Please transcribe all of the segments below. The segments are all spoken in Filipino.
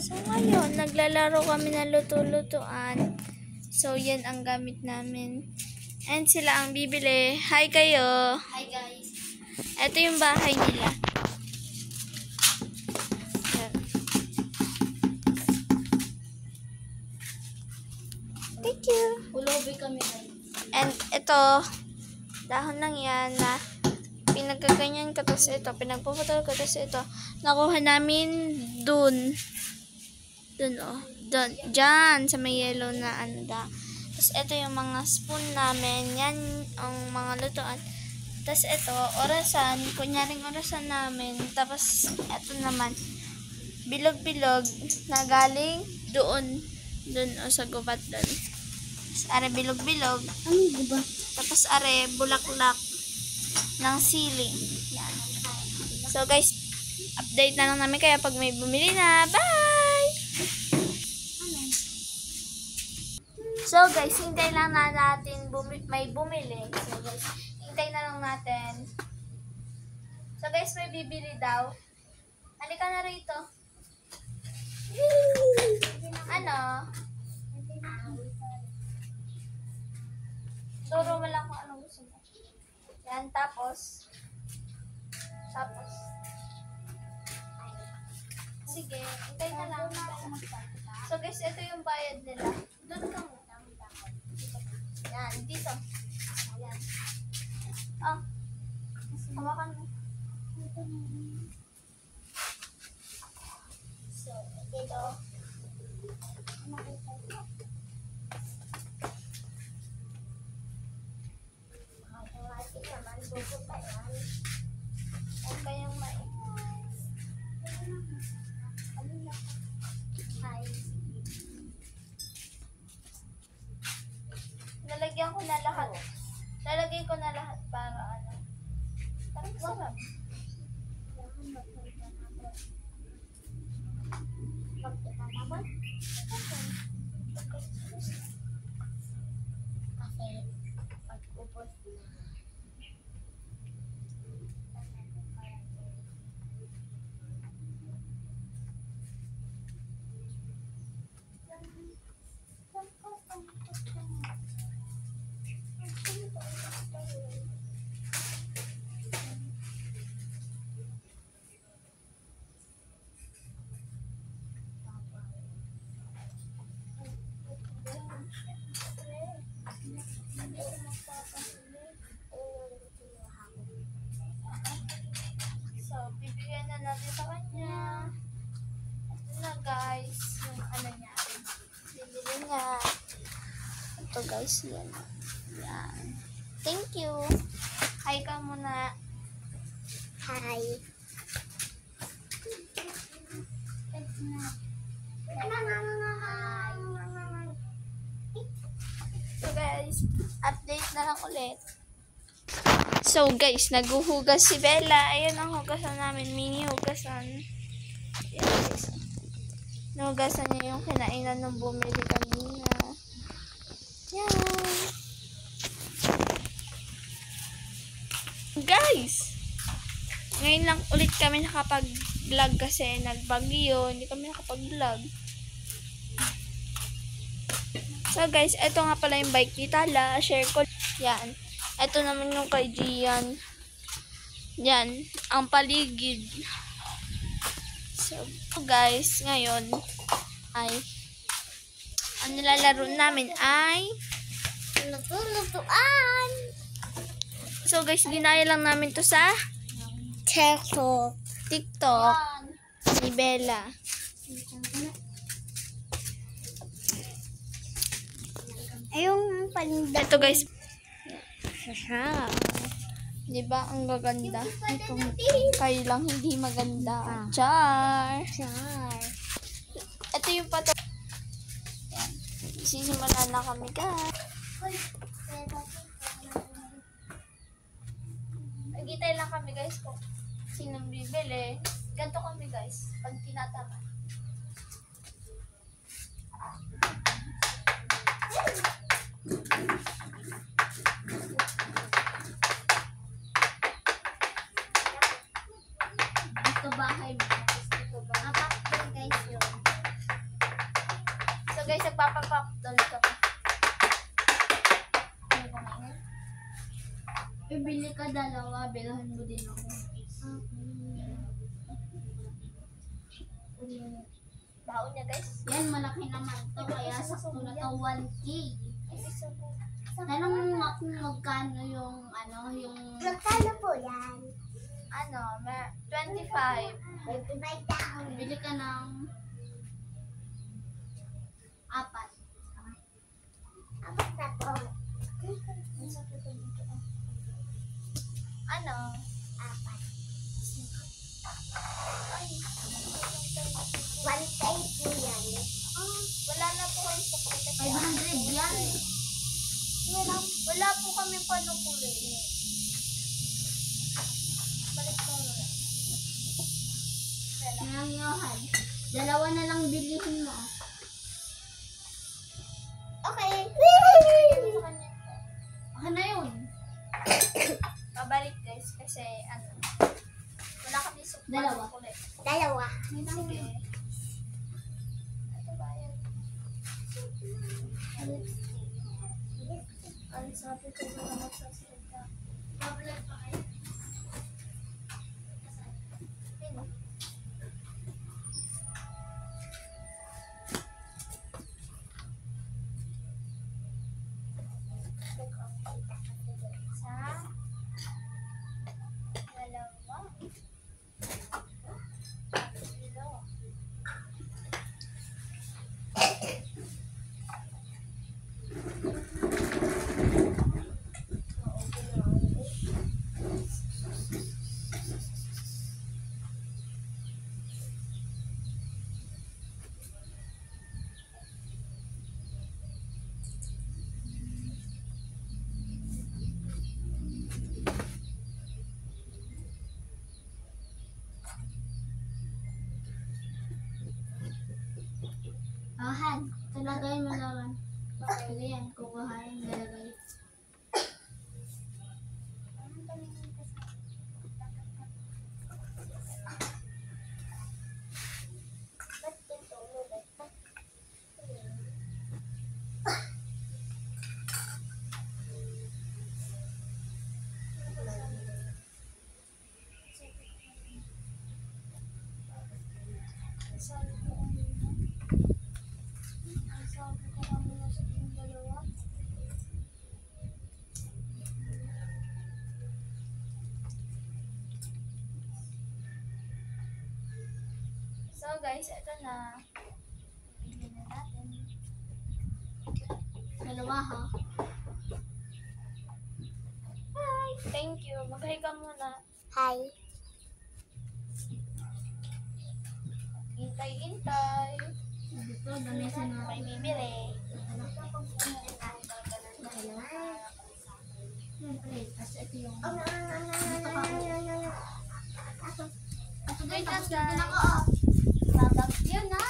So ngayon, naglalaro kami ng luto-lutuan. So yan ang gamit namin. And sila ang bibili. Hi kayo! Hi guys. Ito yung bahay nila. Yan. Thank you! Ulobi kami guys. And ito, dahon lang yan na pinagkaganyan ko. Tapos ito, pinagpuputol ko. Tapos ito, nakuha namin dun. Dun oh. Dun. Diyan, sa may yellow na ano da. Tapos ito yung mga spoon namin. Yan ang mga lutuan. Tapos ito, orasan. Kunyaring orasan namin. Tapos ito naman, bilog-bilog na galing doon. Doon o sa gubat doon. Tapos are bilog-bilog. Ano ba? Tapos are bulaklak ng siling. Yan. So guys, update na lang namin kaya pag may bumili na. Bye! So guys, hintay lang na natin may bumili. So guys, hintay na lang natin. So guys, may bibili daw. Halika na rito. Ano? Turo mo lang kung anong gusto mo. Yan, tapos. Sige, hintay na lang. So guys, ito yung bayad nila. Doon ka muna. Yan, dito. Ayan. Oh. Hawakan mo. So, dito. Huwag kayong Lalagyan ko na lahat. Lalagay ko na lahat para ano. Parang sarap. Kasi pag-ubos na. So, bibigyan na natin sa kanya. Ito na guys, yung ano niya. Bibili niya. Ito guys, yan. Yan. Thank you. Hi ka muna. Hi. So guys, update na lang ulit. So guys, naghuhugas si Bella. Ayan ang hugasan namin. Mini hugasan. Ayan guys. Nahugasan niya yung kinainan nung bumili kanina. Yan. Guys! Ngayon lang ulit kami nakapag-vlog kasi nagbagyo. Hindi kami nakapag-vlog. So guys, ito nga pala yung bike ni Tala. Share ko. Yan. Ito naman yung kay Gian. Yan. Ang paligid. So guys, ngayon ay ang nilalaro namin ay Luto-lutuan. so guys, ginaya lang namin to sa TikTok. TikTok ni Bella. Ayong paninda. Ito guys, Sasha. di ba ang gaganda? Kayo lang hindi maganda. Char! Char. Ito yung pato. Yan. Sisimulan na kami guys. Nagitay lang kami guys kung sinong bibili. Ganto kami guys. Pag tinatama. bahay mo? Gusto ko ba? Apat din guys yun. So guys, nagpapapop doll ka pa. Bibili ka dalawa, bilhan mo din ako. Baon niya guys. Yan, malaki naman to. Kaya sakto na to 1K. Tanong mo nga kung magkano yung Magkano po yan? 25. 25,000. Bili ka ng 4. Apat na po. Apat. 1,000 po yan. Wala na po kayong sukli kasi 500 yan. wala po kami panukuli. Balik mo muna. Nangyuhan. Dalawa na lang bilihin mo. Okay. Okay na yun. Pabalik guys kasi wala kami sukli. Dalawa. Panukuli. Dalawa. Sige. Ito ba yan? Ang sabi ko na magsasalita. Tablet pa kayo? Sino? Sa dalawa. Dalawa. Han. Talagay mo naman. Okay, yan. Kukuhain, lalagay. So guys, ito na. Bili na natin. Dalawa ha. Hi! Thank you. Mag-hi ka muna. Hi. Hintay-hintay. Dito, lamesa na may bibili. Siyempre, kasi ito yung... Ito guys, kasi ito na ko. Babagyo na!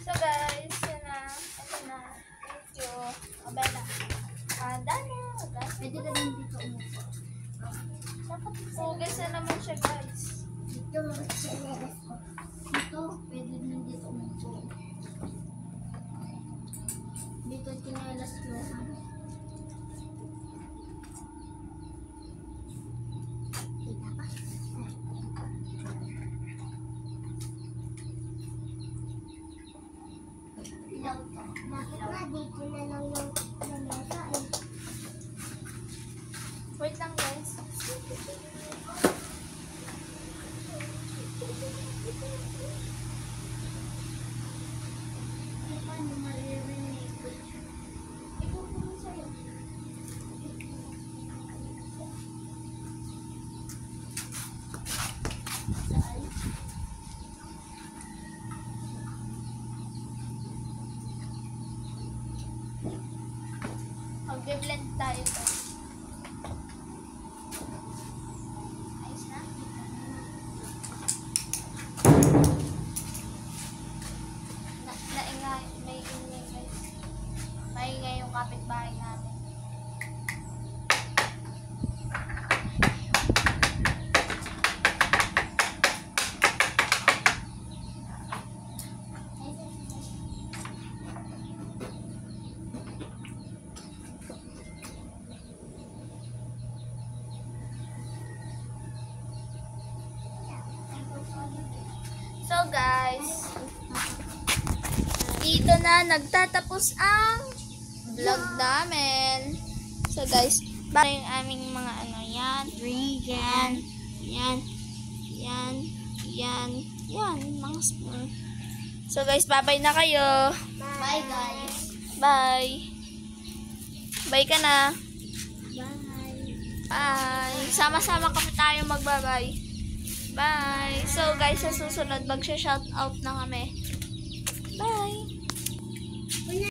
So guys, yun na. Ito na. Thank you. Abela. Dana. Pwede ka din dito umupo. Hugas na naman siya guys. Ito, chinelas ko. Dito, pwede din dito umupo. Dito chinelas ko. Kita pa. Bakit nga dito na lang yung lamesa eh? Wait lang guys. Paano maririnig? Ikaw po sa'yo. Saan? Mag-blend tayo ito. guys, dito na nagtatapos ang vlog namin. So guys, baka yung aming mga ano, yan, yan, mga spoon. So guys, bye-bye na kayo. Bye, guys. Bye. Bye ka na. Bye. Bye. Sama-sama kami tayo magbabay. Bye. So guys, sa susunod, mag-shout out na kami. Bye.